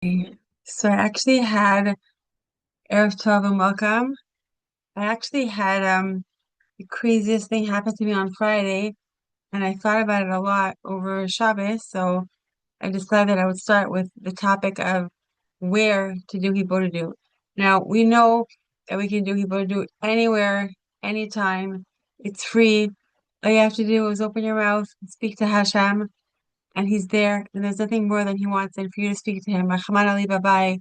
So I actually had Erev Tov and Makom. I actually had the craziest thing happen to me on Friday, and I thought about it a lot over Shabbos. So I decided that I would start with the topic of where to do hitbodedut. Now we know that we can do hitbodedut anywhere, anytime. It's free. All you have to do is open your mouth, speak to Hashem, and He's there. And there's nothing more than He wants than for you to speak to Him. Rahman Ali Babai.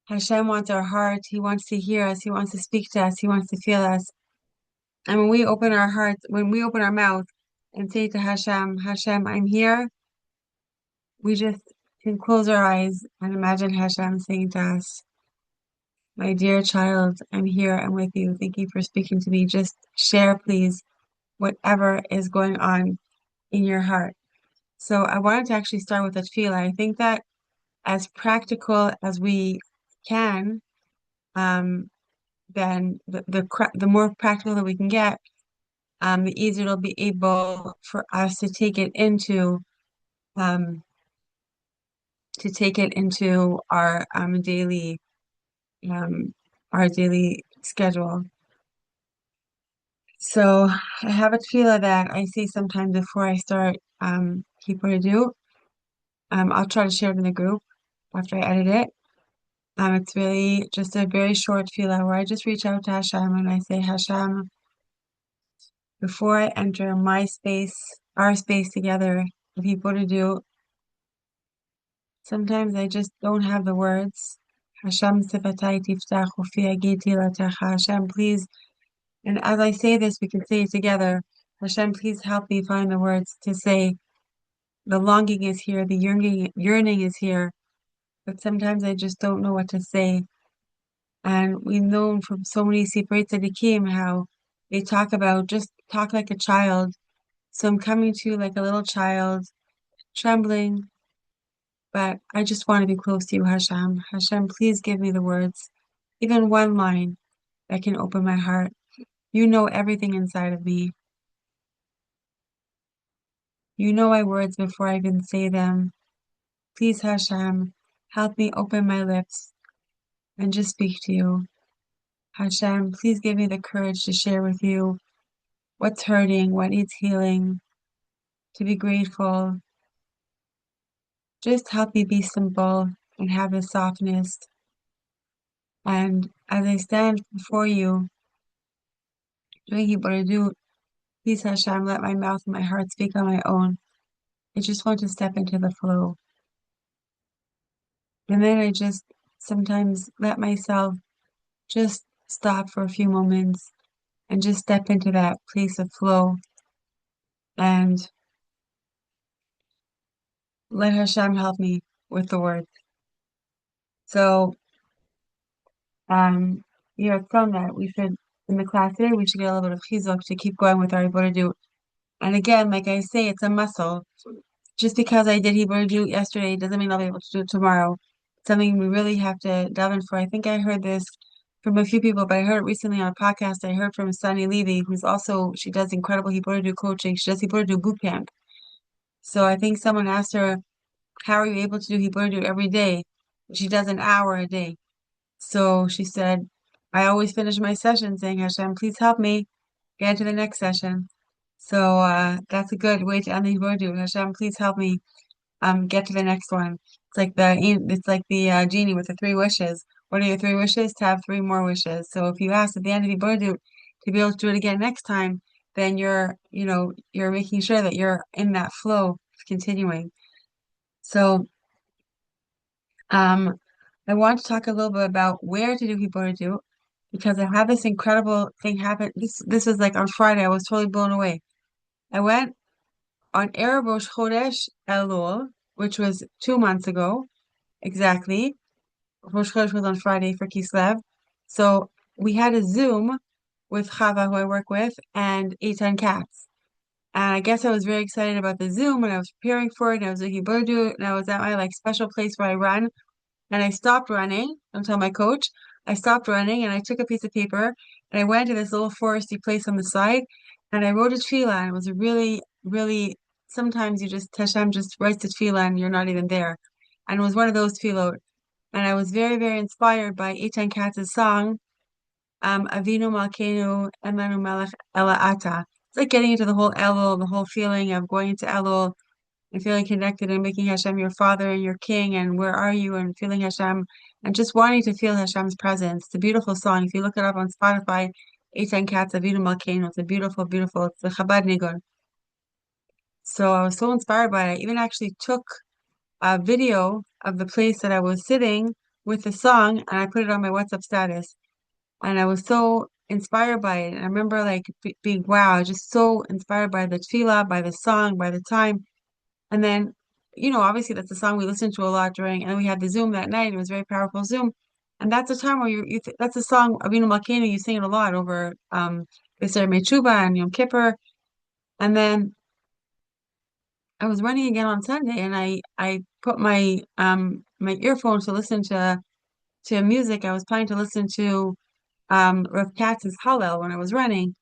Hashem wants our heart. He wants to hear us. He wants to speak to us. He wants to feel us. And when we open our hearts, when we open our mouth and say to Hashem, Hashem, I'm here, we just can close our eyes and imagine Hashem saying to us, my dear child, I'm here. I'm with you. Thank you for speaking to me. Just share, please, whatever is going on in your heart. So I wanted to actually start with a tefillah. I think that as practical as we can, um, then the more practical that we can get, the easier it'll be able for us um, to take it into um, our daily schedule. So I have a tefillah that I say sometimes before I start hitbodedut. I'll try to share it in the group after I edit it. It's really just a very short tefillah where I just reach out to Hashem and I say, Hashem, before I enter my space, our space together of hitbodedut, sometimes I just don't have the words. Hashem sifatai tiftach ufi agiti latecha. Hashem, please. And as I say this, we can say it together. Hashem, please help me find the words to say. The longing is here, the yearning is here, but sometimes I just don't know what to say. And we've known from so many Sifrei Tzadikim how they talk about just talk like a child. So I'm coming to you like a little child, trembling, but I just want to be close to you, Hashem. Hashem, please give me the words, even one line that can open my heart. You know everything inside of me. You know my words before I even say them. Please, Hashem, help me open my lips and just speak to you. Hashem, please give me the courage to share with you what's hurting, what needs healing, to be grateful. Just help me be simple and have the softness. And as I stand before you, doing hitbodedut, please, Hashem, let my mouth and my heart speak on my own. I just want to step into the flow. And then I just sometimes let myself just stop for a few moments and just step into that place of flow and let Hashem help me with the words. So, um, it's from that we should, in the class today, we should get a little bit of chizuk to keep going with our hitbodedut. And again, like I say, it's a muscle. Just because I did hitbodedut yesterday doesn't mean I'll be able to do it tomorrow. It's something we really have to delve in for. I think I heard this from a few people, but I heard it recently on a podcast. I heard from Sunny Levy, who's also, she does incredible hitbodedut coaching. She does hitbodedut boot camp. So I think someone asked her, how are you able to do hitbodedut every day? She does an hour a day. So she said, I always finish my session saying, Hashem, please help me get into the next session. So that's a good way to end the hitbodedut. Hashem, please help me get to the next one. It's like the genie with the three wishes. What are your three wishes? To have three more wishes. So if you ask at the end of the hitbodedut to be able to do it again next time, then you're making sure that you're in that flow of continuing. So um I want to talk a little bit about where to do hitbodedut because I had this incredible thing happen. This was like on Friday. I was totally blown away. I went on Erev Rosh Chodesh Elul, which was 2 months ago, exactly. Rosh Chodesh was on Friday for Kislev. So we had a Zoom with Chava, who I work with, and Eitan Katz. And I guess I was very excited about the Zoom and I was preparing for it and I was looking forward to it and I was at my like special place where I run and I stopped running. Don't tell my coach. I stopped running and I took a piece of paper and I went to this little foresty place on the side and I wrote a tefillah and it was really, really, sometimes you just, Hashem just writes the tefillah and you're not even there. and it was one of those tefillot. And I was very, very inspired by Eitan Katz's song, Avinu Malkeinu Emanu Melech Ela Ata. It's like getting into the whole Elul, the whole feeling of going into Elul and feeling connected and making Hashem your father and your king and where are you and feeling Hashem and just wanting to feel Hashem's presence. It's a beautiful song. If you look it up on Spotify, Eitan Katz, Avinu Malkeinu, it's a beautiful, beautiful, it's the Chabad Nigun. So I was so inspired by it. I even actually took a video of the place that I was sitting with the song and I put it on my WhatsApp status. And I was so inspired by it. And I remember like being, wow, just so inspired by the tefillah, by the song, by the time. And then, obviously that's a song we listened to a lot during, and we had the Zoom that night. It was a very powerful Zoom. And that's a time where that's a song, Avinu Malkeinu, you sing it a lot over B'Ser Mechuba and Yom Kippur. And then I was running again on Sunday and I put my earphones to listen to music. I was planning to listen to Rav Katz's Hallel when I was running.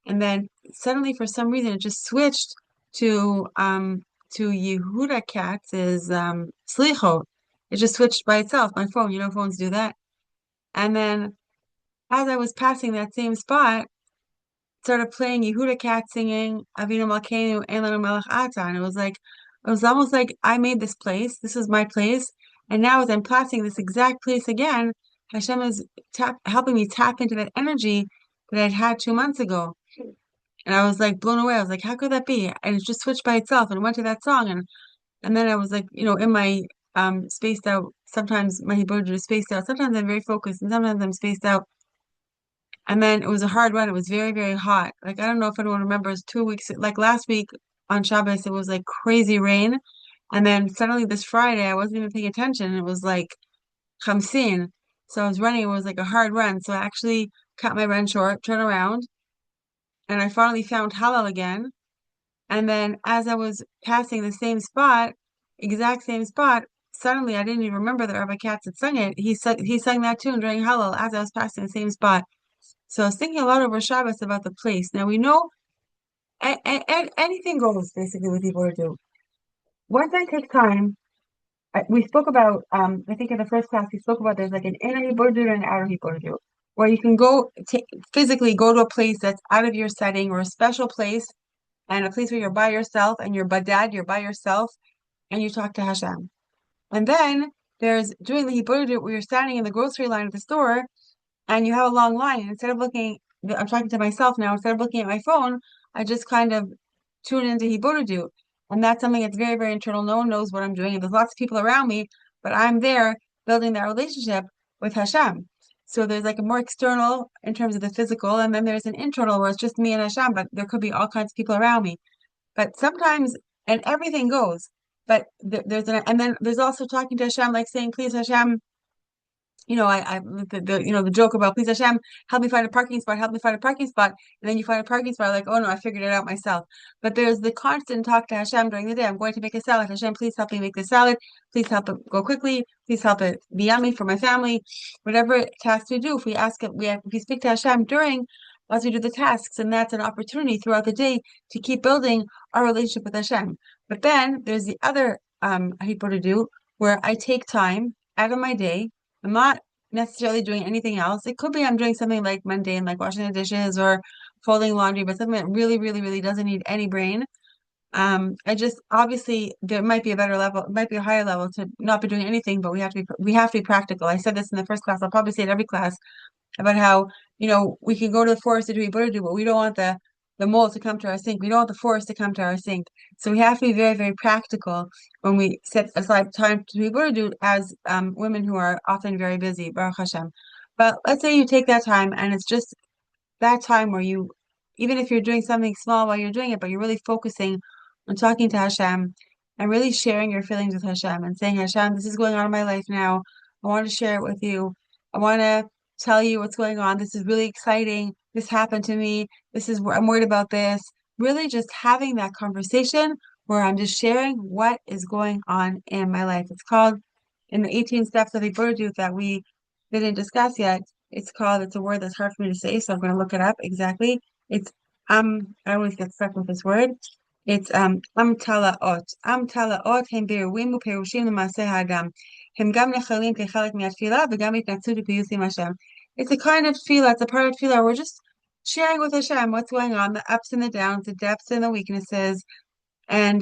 And then suddenly for some reason it just switched to Yehuda Katz's Slichot. It just switched by itself. My phone, phones do that. And then as I was passing that same spot, started playing Yehuda Katz singing Avinu Malkeinu Ein Lanu Melech Ata. And it was almost like I made this place. This is my place. And now as I'm passing this exact place again, Hashem is helping me tap into that energy that I'd had 2 months ago. And I was like blown away. I was like, how could that be? And it just switched by itself and went to that song. And then I was like, in my spaced out, sometimes my hitbodedut is spaced out. Sometimes I'm very focused and sometimes I'm spaced out. And then it was a hard run. It was very, very hot. Like, I don't know if anyone remembers 2 weeks, like last week on Shabbos, it was like crazy rain. And then suddenly this Friday, I wasn't even paying attention. It was like chamsin. So I was running. It was like a hard run. So I actually cut my run short, turned around, and I finally found Hallel again. And then as I was passing the same spot, exact same spot, suddenly I didn't even remember that Rabbi Katz had sung it. He sang that tune during Hallel as I was passing the same spot. So I was thinking a lot over Shabbos about the place. Now we know anything goes basically with hitbodedut. Once I take time, we spoke about I think in the first class we spoke about there's like an inner hitbodedut and an outer hitbodedut, where you can go physically go to a place that's out of your setting or a special place and a place where you're by yourself and you're by yourself and you talk to Hashem. And then there's doing the hitbodedut where you're standing in the grocery line at the store and you have a long line. And instead of looking, I'm talking to myself now, instead of looking at my phone, I just kind of tune into hitbodedut. And that's something that's very, very internal. No one knows what I'm doing. And there's lots of people around me, but I'm there building that relationship with Hashem. So there's like a more external in terms of the physical, and then there's an internal where it's just me and Hashem, but there could be all kinds of people around me. But sometimes, and everything goes, but and then there's also talking to Hashem, like saying, please Hashem, the joke about please Hashem, help me find a parking spot, help me find a parking spot. And then you find a parking spot, like, oh no, I figured it out myself. But there's the constant talk to Hashem during the day. I'm going to make a salad. Hashem, please help me make this salad. Please help it go quickly. Please help it be yummy for my family. Whatever task we do, if we ask it, if we speak to Hashem as we do the tasks, and that's an opportunity throughout the day to keep building our relationship with Hashem. But then there's the other hitbodedut where I take time out of my day. I'm not necessarily doing anything else. It could be I'm doing something like mundane, like washing the dishes or folding laundry, but something that really, really, really doesn't need any brain. I just obviously there might be a better level, it might be a higher level to not be doing anything, but we have to be practical. I said this in the first class. I'll probably say it every class about how we can go to the forest to do hitbodedut, but we don't want the mold to come to our sink. We don't want the forest to come to our sink. So we have to be very, very practical when we set aside time to do hitbodedut as women who are often very busy, Baruch Hashem. But let's say you take that time and it's just that time where even if you're doing something small while you're doing it, but you're really focusing on talking to Hashem and really sharing your feelings with Hashem and saying, Hashem, this is going on in my life now. I want to share it with you. I want to tell you what's going on. This is really exciting. This happened to me. I'm worried about this. Really just having that conversation where I'm just sharing what is going on in my life. It's called in the 18 steps of hitbodedut that we didn't discuss yet. It's a word that's hard for me to say, so I'm going to look it up exactly. It's I always get stuck with this word. It's Am Talaot הם בירורים ופירושים למעשה האדם. הם גם נחלים כחלק מהתפילה וגם התנצלות ופיוס עם השם. It's a kind of tefillah, it's a part of tefillah. We're just sharing with Hashem what's going on, the ups and the downs, the depths and the weaknesses. And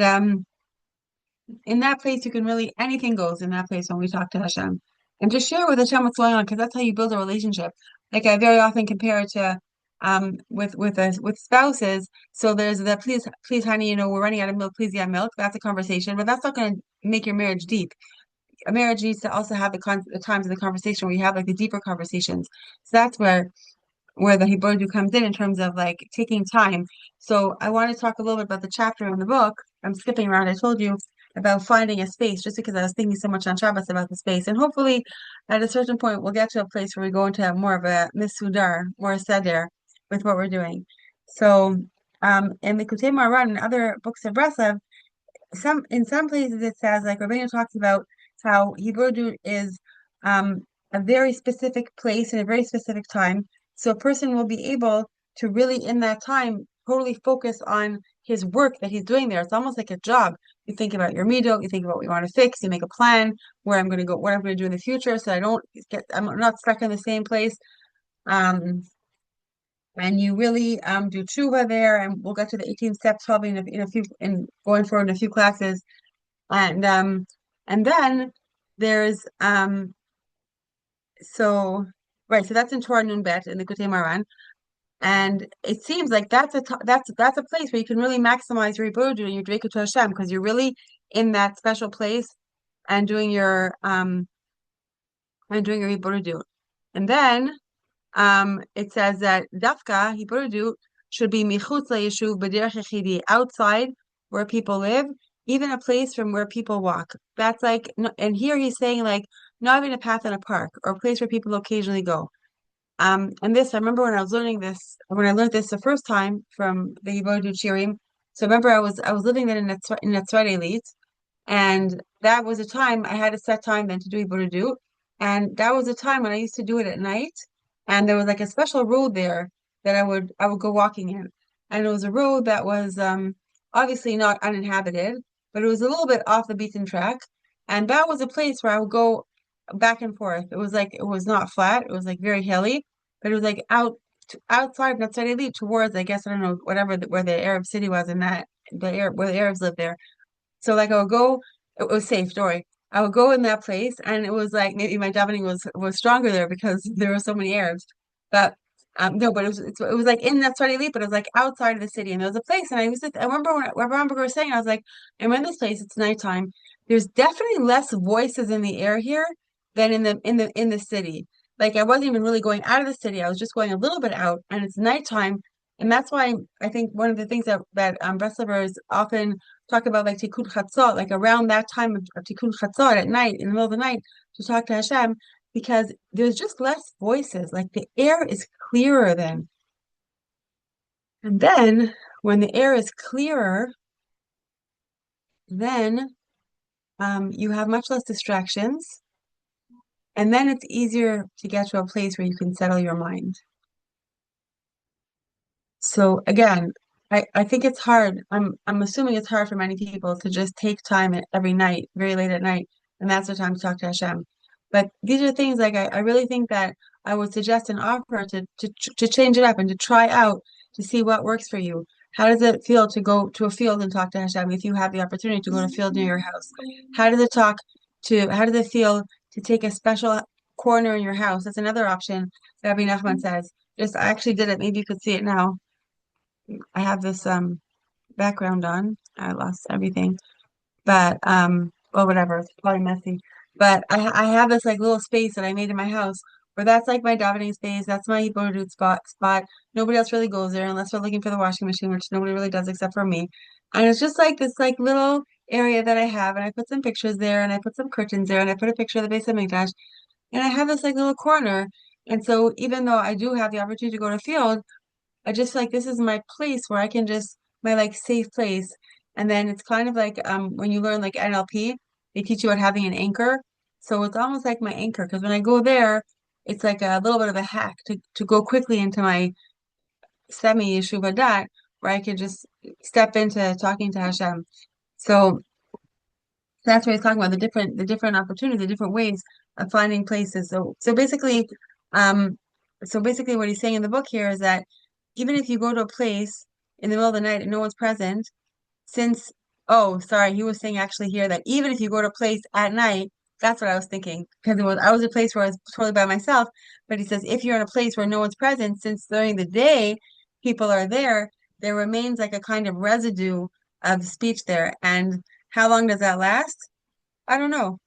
in that place, you can really, anything goes in that place when we talk to Hashem. And just share with Hashem what's going on, because that's how you build a relationship. Like I very often compare it to with spouses. So there's the please honey, we're running out of milk, please get milk. That's a conversation, but that's not going to make your marriage deep. A marriage needs to also have the times of the conversation where you have like the deeper conversations. So that's where the hitbodedut comes in terms of like taking time. So I want to talk a little bit about the chapter in the book. I'm skipping around. I told you about finding a space just because I was thinking so much on Shabbos about the space. And hopefully at a certain point we'll get to a place where we go into more of a misudar, more seder with what we're doing. So in the Kutei Maran and other books of Breslov, in some places it says like Rabbeinu talks about how hitbodedut is a very specific place and a very specific time. So a person will be able to really in that time totally focus on his work that he's doing there. It's almost like a job. You think about your middle, you think about what you want to fix, you make a plan where I'm going to go, what I'm going to do in the future, so I'm not stuck in the same place. Um, and you really do tshuva there, and we'll get to the 18 steps probably in a few in going forward in a few classes. And and then there's so right, so that's in Torah Nun Bet in the Kutei Maran. And it seems like that's a place where you can really maximize your hitbodedut and your dveikus to Hashem because you're really in that special place and doing your hitbodedut. And then it says that dafka hitbodedut should be michutz la'yeshuv b'derech yechidi, outside where people live, even a place from where people walk. That's like, and here he's saying like not even a path in a park or a place where people occasionally go. And this, I remember when I was learning this, when I learned this the first time from the hitbodedut shirim. So I remember I was living then in Natzvot Elite, and that was a time I had a set time then to do hitbodedut, and that was a time when I used to do it at night, and there was like a special road there that I would go walking in, and it was a road that was obviously not uninhabited, but it was a little bit off the beaten track, and that was a place where I would go back and forth. It was like it was not flat. It was like very hilly, but it was like outside Natzvot Elite towards I guess I don't know whatever where the Arab city was in that where the Arabs lived there. So like I would go. It was safe, Dory. I would go in that place, and it was like maybe my davening was stronger there because there were so many Arabs. But no, but it was like in Natzvot Elite, but it was like outside of the city, and there was a place, and I remember when Rabbi was saying, I was like, I'm in this place. It's nighttime. There's definitely less voices in the air here than in the city. Like I wasn't even really going out of the city. I was just going a little bit out, and it's nighttime, and that's why I think one of the things that Breslevers often talk about like tikkun chatzot, like around that time of tikkun chatzot at night, in the middle of the night, to talk to Hashem, because there's just less voices. Like the air is clearer then. And then when the air is clearer, then you have much less distractions. And then it's easier to get to a place where you can settle your mind. So again, I think it's hard. I'm assuming it's hard for many people to just take time every night, very late at night, and that's the time to talk to Hashem. But these are things like I really think that I would suggest and offer to change it up and to try out to see what works for you. How does it feel to go to a field and talk to Hashem if you have the opportunity to go to a field near your house? How does it feel to take a special corner in your house? That's another option that Rebbe Nachman says. Just I actually did it. Maybe you could see it now. I have this background on. I lost everything. But well whatever, it's probably messy. But I have this like little space that I made in my house where that's like my davening space, that's my hitbodedut spot. Nobody else really goes there unless we're looking for the washing machine, which nobody really does except for me. And it's just like this like little area that I have, and I put some pictures there, and I put some curtains there, and I put a picture of the base of Mikdash, and I have this like little corner. And so even though I do have the opportunity to go to field, I just like this is my place where I can just my like safe place. And then it's kind of like when you learn like NLP, they teach you about having an anchor. So it's almost like my anchor because when I go there, it's like a little bit of a hack to go quickly into my semi yeshuva dat, where I could just step into talking to Hashem. So that's what he's talking about, the different opportunities, the different ways of finding places. Um, so basically what he's saying in the book here is that even if you go to a place in the middle of the night and no one's present, since, oh, sorry, he was saying actually here that even if you go to a place at night, that's what I was thinking, because I was a place where I was totally by myself. But he says if you're in a place where no one's present, since during the day people are there, there remains like a kind of residue of speech there. And how long does that last? I don't know.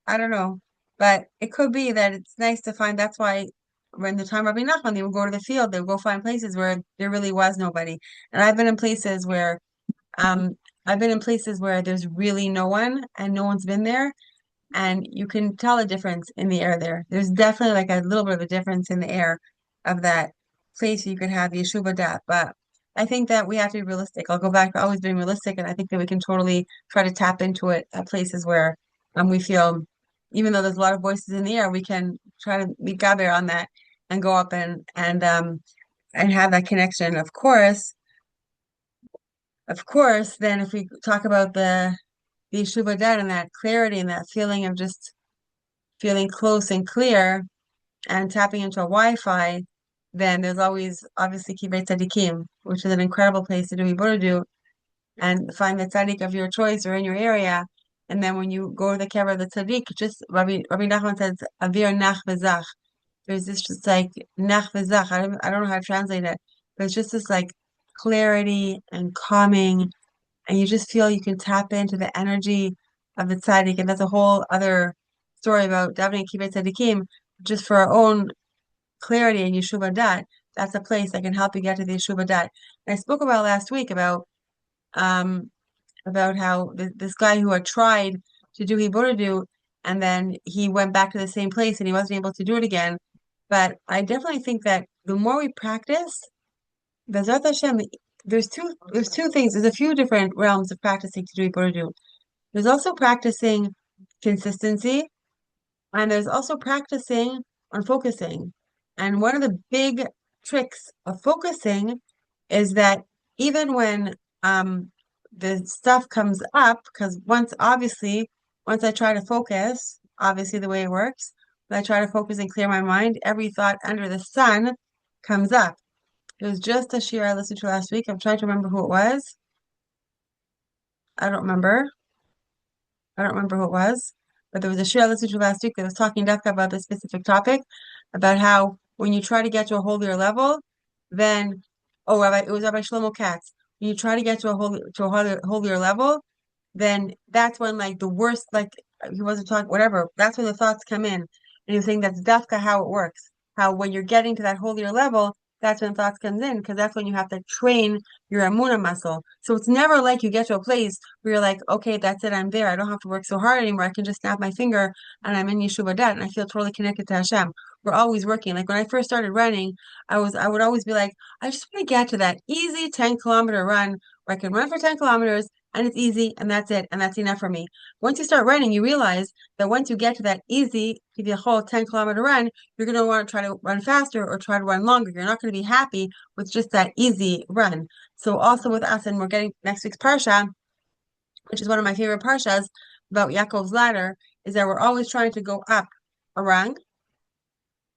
I don't know. But it could be that it's nice to find. That's why when the time Rebbe Nachman, they would go to the field, they would go find places where there really was nobody. And um, I've been in places where there's really no one and no one's been there, and you can tell a difference in the air there. There's definitely like a little bit of a difference in the air of that place you could have Yeshuva dat. But I think that we have to be realistic. I'll go back to always being realistic, and I think that we can totally try to tap into it at places where we feel, even though there's a lot of voices in the air, we can try to meet gather on that and go up and have that connection. Of course, then if we talk about the Yeshuva dat and that clarity and that feeling of just feeling close and clear and tapping into a Wi-Fi, then there's always obviously Kibbutz Tzadikim, which is an incredible place to do hitbodedut and find the tzaddik of your choice or in your area. And then when you go to the kever of the tzaddik, just Rabbi Nachman says, Avir nach v'zach. There's this just like nach v'zach. I don't know how to translate it, but it's just this like clarity and calming, and you just feel you can tap into the energy of the tzaddik. And that's a whole other story about davening kibbutz tzaddikim, just for our own clarity and Yeshuva dat. That's a place that can help you get to the Yeshuva dat. And I spoke about last week um about how this guy who had tried to do hitbodedut and then he went back to the same place and he wasn't able to do it again. But I definitely think that the more we practice, Bezrat Hashem, there's two things. There's a few different realms of practicing to do hitbodedut. There's also practicing consistency, and there's also practicing on focusing. And one of the big tricks of focusing is that even when the stuff comes up, because once I try to focus, obviously the way it works, when I try to focus and clear my mind, every thought under the sun comes up. It was just a shir I listened to last week. I'm trying to remember who it was. I don't remember. I don't remember who it was, but there was a shir I listened to last week that was talking about this specific topic, about how when you try to get to a holier level, then it was Rabbi Shlomo Katz. When you try to get to a holier level, then that's when like the worst, like he wasn't talking whatever. That's when the thoughts come in, and he was saying that's dafka how it works. How when you're getting to that holier level, that's when thoughts comes in, because that's when you have to train your amuna muscle. So it's never like you get to a place where you're like, okay, that's it, I'm there. I don't have to work so hard anymore. I can just snap my finger and I'm in Yeshuva dat and I feel totally connected to Hashem. We're always working. Like when I first started running, I would always be like, I just want to get to that easy 10-kilometer run where I can run for 10 kilometers and it's easy and that's it and that's enough for me. Once you start running, you realize that once you get to that easy, give you a whole 10-kilometer run, you're going to want to try to run faster or try to run longer. You're not going to be happy with just that easy run. So also with us, and we're getting next week's parsha, which is one of my favorite parshas about Yaakov's ladder, is that we're always trying to go up a rung.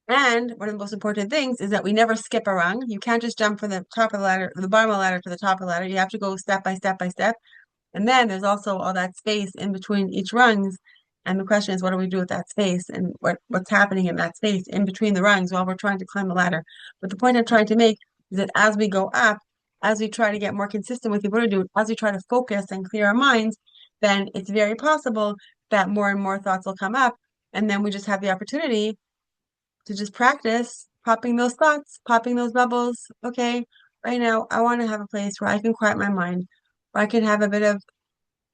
And one of the most important things is that we never skip a rung. You can't just jump from the top of the ladder, the bottom of the ladder to the top of the ladder. You have to go step by step by step. And then there's also all that space in between each rungs. And the question is, what do we do with that space and what's happening in that space in between the rungs while we're trying to climb the ladder? But the point I'm trying to make is that as we go up, as we try to get more consistent with the hitbodedut, as we try to focus and clear our minds, then it's very possible that more and more thoughts will come up. And then we just have the opportunity to just practice popping those thoughts, popping those bubbles. Okay, right now I want to have a place where I can quiet my mind, where I can have a bit of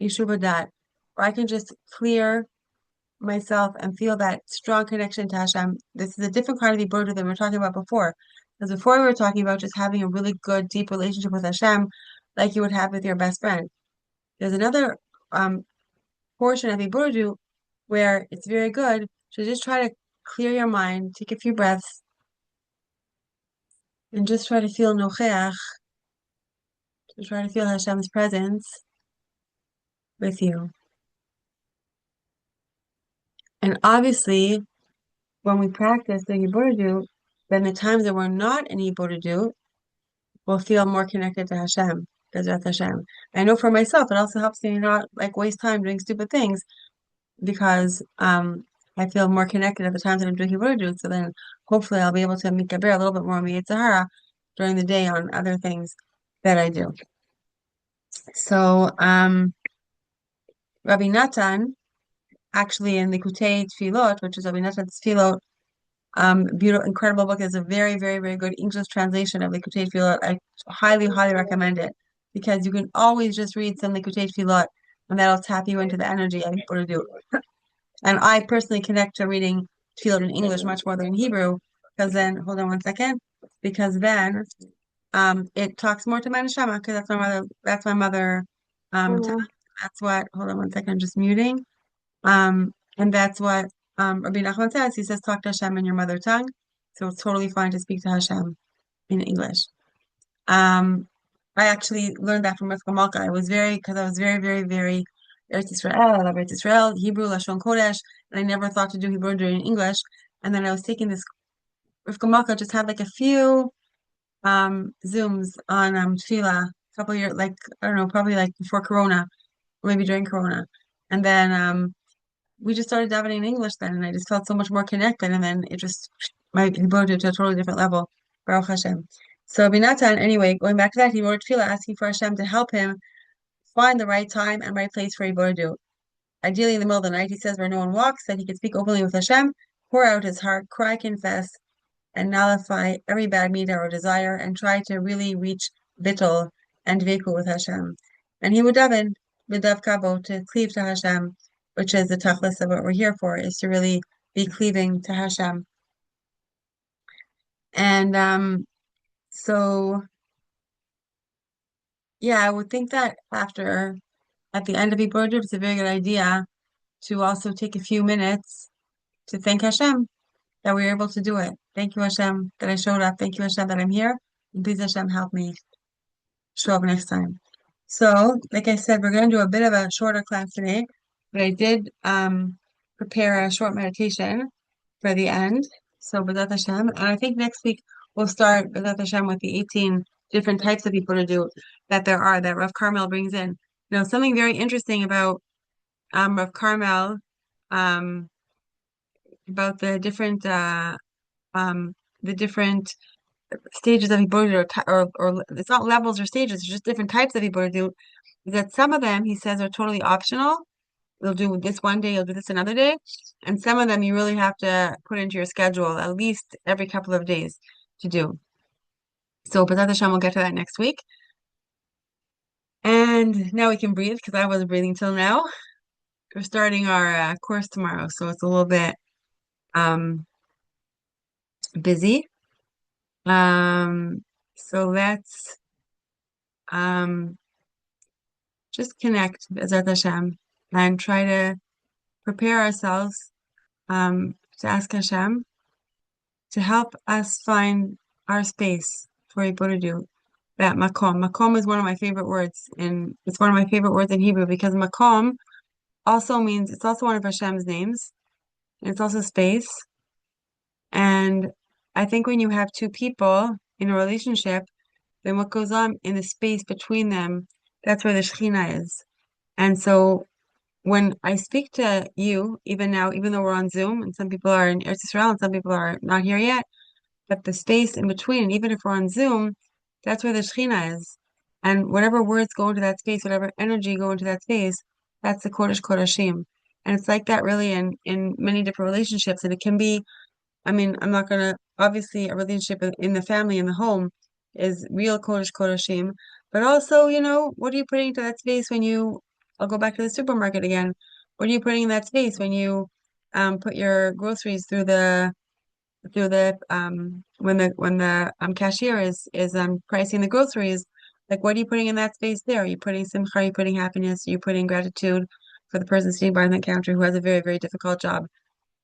Yeshuva dat, where I can just clear myself and feel that strong connection to Hashem. This is a different kind of hitbodedut than we were talking about before. Because before we were talking about just having a really good, deep relationship with Hashem, like you would have with your best friend. There's another portion of hitbodedut where it's very good to just try to clear your mind, take a few breaths, and just try to feel nocheach to try to feel Hashem's presence with you. And obviously, when we practice the hitbodedut, then the times that we're not in hitbodedut, we'll feel more connected to Hashem, Bezrat Hashem. I know for myself, it also helps me not like waste time doing stupid things because I feel more connected at the times that I'm doing hitbodedut. So then hopefully I'll be able to make a little bit more Miyat Sahara during the day on other things that I do. So Rabbi Natan, actually in the Likutei Tfilot, which is Rabbi Natan's Tfilot, beautiful, incredible book. Is a very, very, very good English translation of Likutei Tfilot. I highly, highly recommend it because you can always just read some Likutei Tfilot and that'll tap you into the energy of hitbodedut. And I personally connect to reading Tfilot in English much more than in Hebrew because then, hold on one second, because then it talks more to my neshama because that's my mother tongue. That's what, hold on one second, I'm just muting. And that's what Rebbe Nachman says. He says, talk to Hashem in your mother tongue. So it's totally fine to speak to Hashem in English. I actually learned that from Makom. Because I was very, very, very Eretz Israel. I love Eretz Israel, Hebrew, Lashon Kodesh, and I never thought to do Hebrew during English. And then I was taking this Makom, just had like a few Zooms on Tefillah, a couple years, like I don't know, probably like before Corona, or maybe during Corona. And then we just started davening in English then, and I just felt so much more connected. And then it just my he brought it to a totally different level. Baruch Hashem. So Binatan, anyway, going back to that, he wrote tefillah asking for Hashem to help him find the right time and right place for hitbodedut. Ideally, in the middle of the night, he says, where no one walks, that he could speak openly with Hashem, pour out his heart, cry, confess, and nullify every bad midah or desire, and try to really reach bittul and dveku with Hashem. And he would daven b'dav kabo to cleave to Hashem, which is the tachlis of what we're here for, is to really be cleaving to Hashem. And so yeah, I would think that at the end of hitbodedut, it's a very good idea to also take a few minutes to thank Hashem that we were able to do it. Thank you, Hashem, that I showed up. Thank you, Hashem, that I'm here. And please, Hashem, help me show up next time. So, like I said, we're going to do a bit of a shorter class today, but I did prepare a short meditation for the end. So, B'ezrat Hashem, and I think next week we'll start B'ezrat Hashem with the 18 different types of hitbodedut that there are that Rav Carmel brings in. You know, something very interesting about Rav Carmel about the different stages of hitbodedut or it's not levels or stages, it's just different types of hitbodedut. That some of them he says are totally optional. You'll do this one day, you'll do this another day, and some of them you really have to put into your schedule at least every couple of days to do. So B'ezrat Hashem, we'll get to that next week. And now we can breathe because I wasn't breathing till now. We're starting our course tomorrow, so it's a little bit busy. So let's just connect B'ezrat Hashem and try to prepare ourselves to ask Hashem to help us find our space for hitbodedut. That Makom. Makom is one of my favorite words, and it's one of my favorite words in Hebrew because Makom also means it's also one of Hashem's names, and it's also space. And I think when you have two people in a relationship, then what goes on in the space between them, that's where the Shekhinah is. And so when I speak to you, even now, even though we're on Zoom, and some people are in Eretz Israel and some people are not here yet, but the space in between, and even if we're on Zoom, that's where the Shekhinah is. And whatever words go into that space, whatever energy go into that space, that's the Kodesh Kodashim. And it's like that really in many different relationships. And it can be, I mean, I'm not gonna, obviously a relationship in the family, in the home, is real Kodesh Kodashim. But also, you know, what are you putting into that space when I'll go back to the supermarket again. What are you putting in that space when you put your groceries through the when the cashier is pricing the groceries, like what are you putting in that space there? Are you putting simcha? Are you putting happiness? Are you putting gratitude for the person sitting behind the counter who has a very, very difficult job?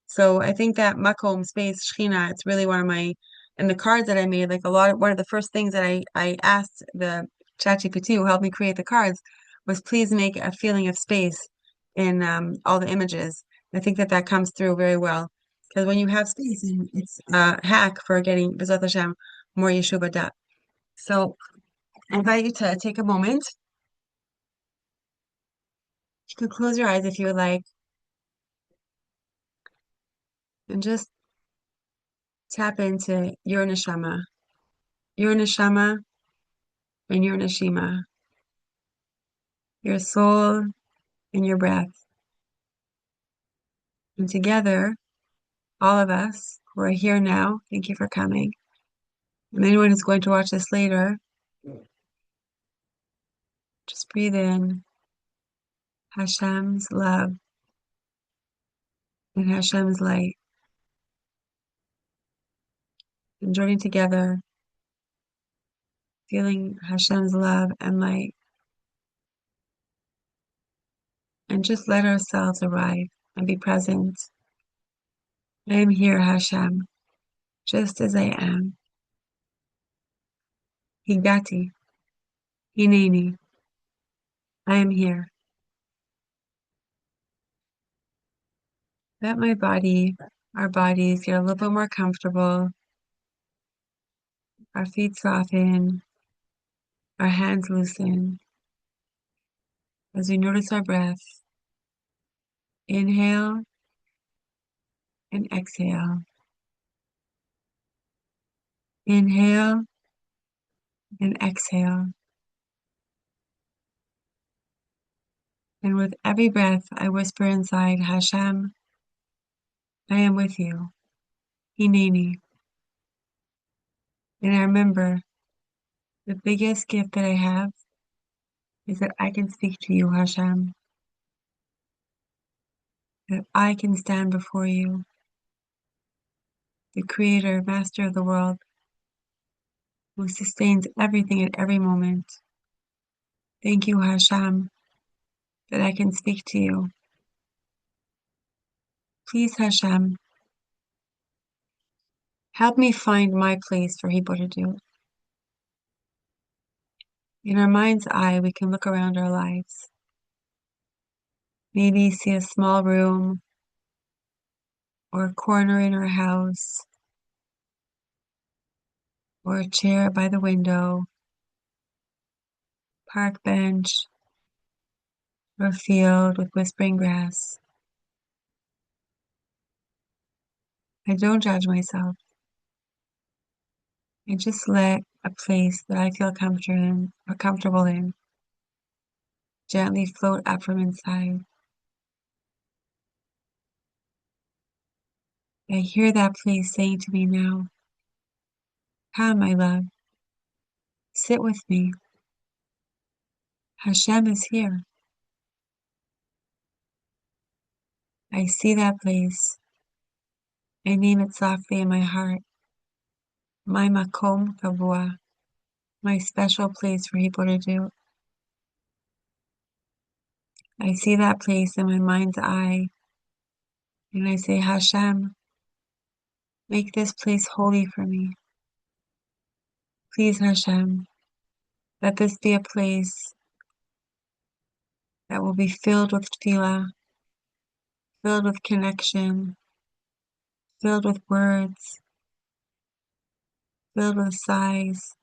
So I think that Makom space, Shechina, it's really one of my, and the cards that I made, like one of the first things that I asked the ChatGPT, who helped me create the cards, was please make a feeling of space in all the images. I think that that comes through very well because when you have space, and it's a hack for getting B'ezrat Hashem more Yeshuva depth. So I invite you to take a moment. You could close your eyes if you would like, and just tap into your neshama, and your neshima, your soul and your breath. And together, all of us who are here now, thank you for coming. And anyone who's going to watch this later, just breathe in Hashem's love and Hashem's light. And joining together, feeling Hashem's love and light. And just let ourselves arrive and be present. I am here, Hashem, just as I am. Higati, Hineni, I am here. Let our bodies get a little bit more comfortable. Our feet soften, our hands loosen. As we notice our breath, inhale and exhale. Inhale and exhale. And with every breath, I whisper inside, Hashem, I am with you. Hineni. And I remember the biggest gift that I have is that I can speak to you, Hashem. That I can stand before you, the creator, master of the world, who sustains everything at every moment. Thank you, Hashem, that I can speak to you. Please, Hashem, help me find my place for hitbodedut. In our mind's eye, we can look around our lives. Maybe see a small room or a corner in our house or a chair by the window, park bench, or a field with whispering grass. I don't judge myself. I just let a place that I feel comfortable in gently float up from inside. I hear that place saying to me now, come, my love, sit with me. Hashem is here. I see that place. I name it softly in my heart. My Makom kavua, my special place for hitbodedut. I see that place in my mind's eye, and I say, Hashem, make this place holy for me. Please, Hashem, let this be a place that will be filled with tefillah, filled with connection, filled with words, filled with sighs,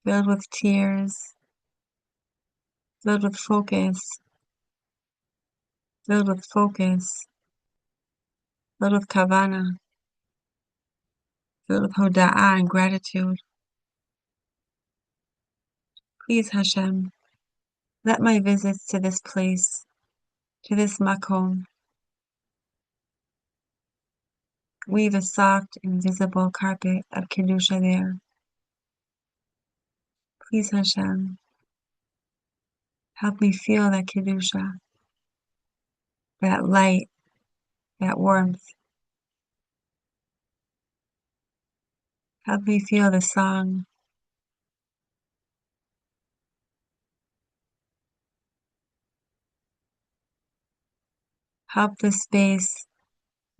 filled with tears, filled with focus, filled with focus, filled with kavana, filled with hoda'ah and gratitude. Please, Hashem, let my visits to this place, to this Makom, weave a soft, invisible carpet of kedusha there. Please, Hashem, help me feel that kedusha, that light, that warmth. Help me feel the song. Help the space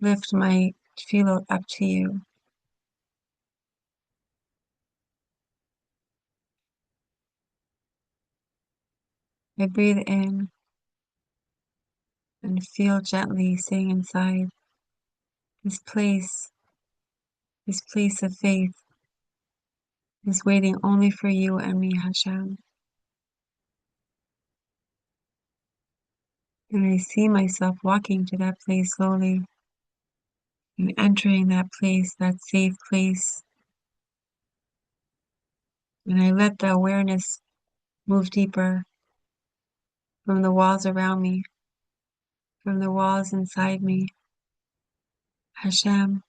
lift my tefillot up to you. I breathe in and feel gently staying inside this place, this place of faith, is waiting only for you and me, Hashem. And I see myself walking to that place slowly and entering that place, that safe place. And I let the awareness move deeper from the walls around me, from the walls inside me. Hashem,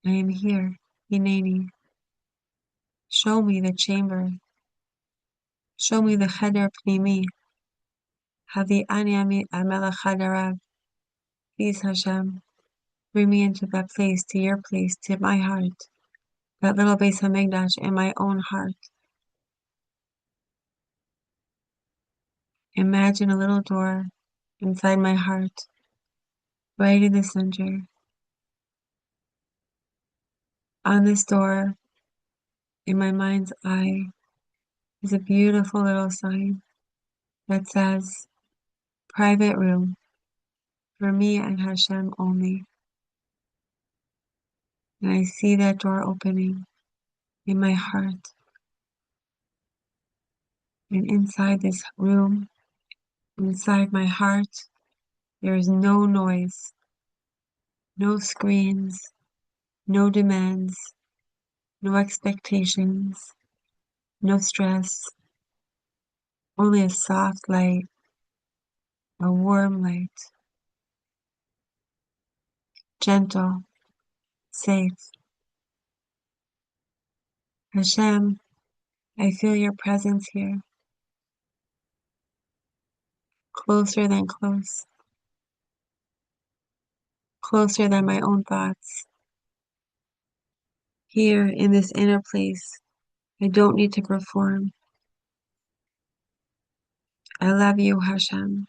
I am here. Hineni. Show me the chamber. Show me the cheder pnimi. Havi ani amelech chadarav. Please, Hashem, bring me into that place, to your place, to my heart, that little Beis Hamikdash in my own heart. Imagine a little door inside my heart, right in the center. On this door, in my mind's eye, is a beautiful little sign that says, private room, for me and Hashem only. And I see that door opening in my heart. And inside this room, inside my heart, there is no noise, no screens, no demands, no expectations, no stress, only a soft light, a warm light, gentle, safe. Hashem, I feel your presence here, closer than close, closer than my own thoughts. Here in this inner place, I don't need to perform. I love you, Hashem.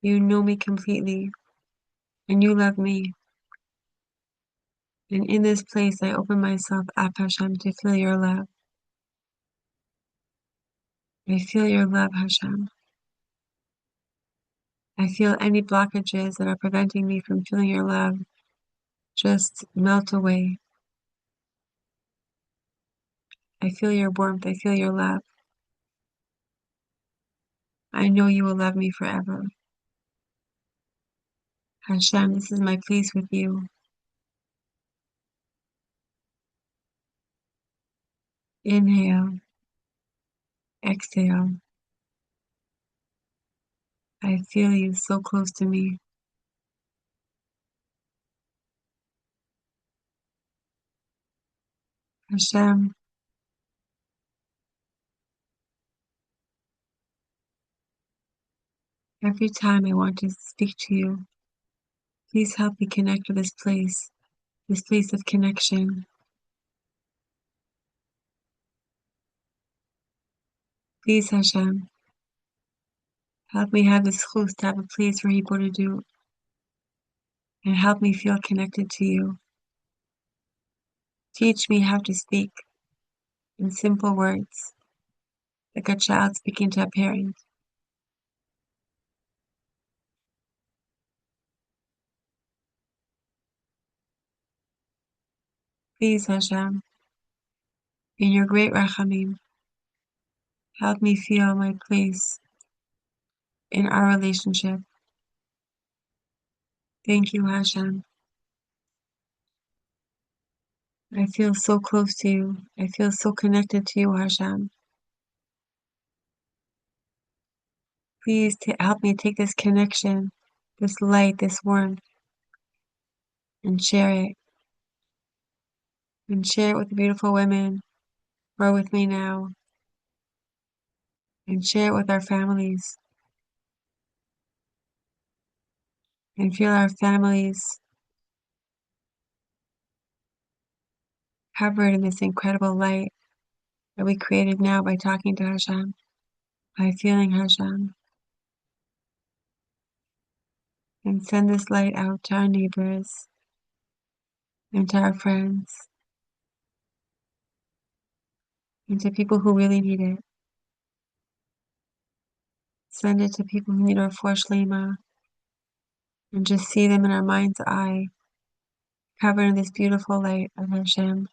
You know me completely, and you love me. And in this place, I open myself up, Hashem, to feel your love. I feel your love, Hashem. I feel any blockages that are preventing me from feeling your love just melt away. I feel your warmth. I feel your love. I know you will love me forever. Hashem, this is my place with you. Inhale, exhale. I feel you so close to me. Hashem, every time I want to speak to you, please help me connect to this place of connection. Please, Hashem, help me have the chiyut to have a place for hitbodedut, and help me feel connected to you. Teach me how to speak in simple words, like a child speaking to a parent. Please, Hashem, in your great rachamim, help me feel my place in our relationship. Thank you, Hashem. I feel so close to you. I feel so connected to you, Hashem. Please help me take this connection, this light, this warmth, and share it. And share it with the beautiful women who are with me now. And share it with our families. And feel our families covered in this incredible light that we created now by talking to Hashem, by feeling Hashem. And send this light out to our neighbors and to our friends. and to people who really need it. Send it to people who need our shlema, and just see them in our mind's eye, covered in this beautiful light of Hashem,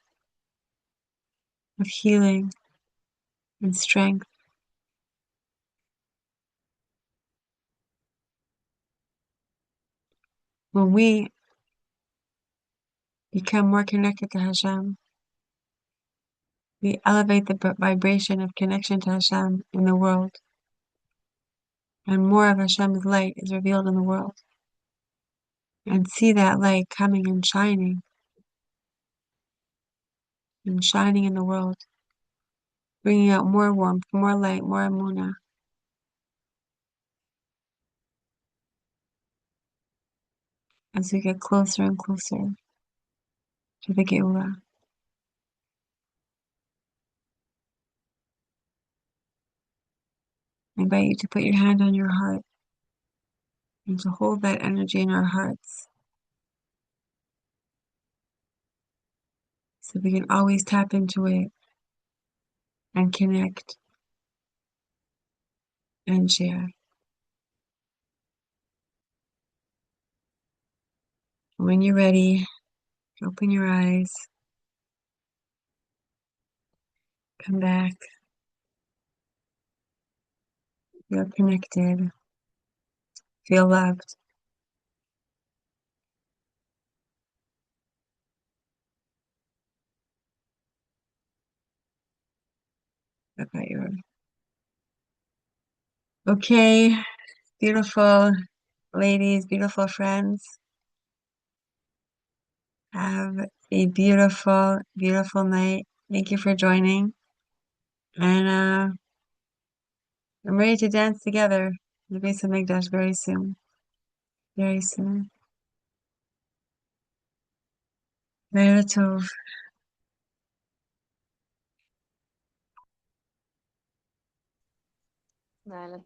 of healing and strength. When we become more connected to Hashem, we elevate the vibration of connection to Hashem in the world, and more of Hashem's light is revealed in the world. And see that light coming and shining in the world, bringing out more warmth, more light, more emunah, as we get closer and closer to the Geulah. I invite you to put your hand on your heart and to hold that energy in our hearts, so we can always tap into it and connect and share. When you're ready, open your eyes, come back, feel connected, feel loved. Okay, beautiful ladies, beautiful friends. Have a beautiful, beautiful night. Thank you for joining. And I'm ready to dance together in the base of Mikdash very soon. Very soon. Laila Tov. Laila